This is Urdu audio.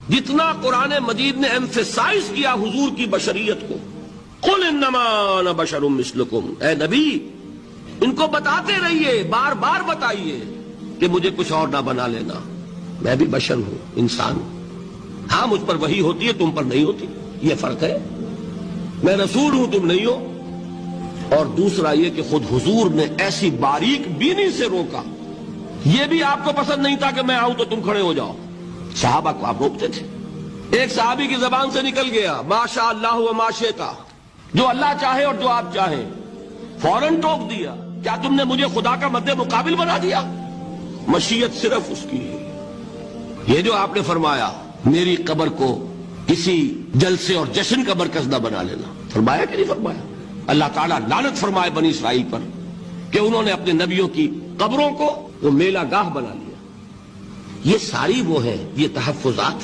جتنا قرآن مجید نے ایمفیسائز کیا حضور کی بشریت کو، قل انما انا بشر مثلکم، اے نبی ان کو بتاتے رہیے، بار بار بتائیے کہ مجھے کچھ اور نہ بنا لینا، میں بھی بشر ہوں، انسان ہوں، ہاں مجھ پر وحی ہوتی ہے، تم پر نہیں ہوتی، یہ فرق ہے، میں رسول ہوں تم نہیں ہو۔ اور دوسرا یہ کہ خود حضور نے ایسی باریک بینی سے روکا، یہ بھی آپ کو پسند نہیں تھا کہ میں آؤں تو تم کھڑے ہو جاؤ، صحابہ کو آپ روکتے تھے۔ ایک صحابی کی زبان سے نکل گیا ما شاء اللہ و ما شئت، جو اللہ چاہے اور جو آپ چاہیں، فوراً ٹوک دیا، کیا تم نے مجھے خدا کا مد مقابل بنا دیا؟ مشیت صرف اس کی ہے۔ یہ جو آپ نے فرمایا میری قبر کو کسی جلسے اور جشن کا مرکز نہ بنا لینا، فرمایا کہ نہیں فرمایا؟ اللہ تعالیٰ لعنت فرمائے بنی اسرائیل پر کہ انہوں نے اپنے نبیوں کی قبروں کو وہ میلہ گاہ بنا لیا۔ یہ ساری وہ ہیں، یہ تحفظات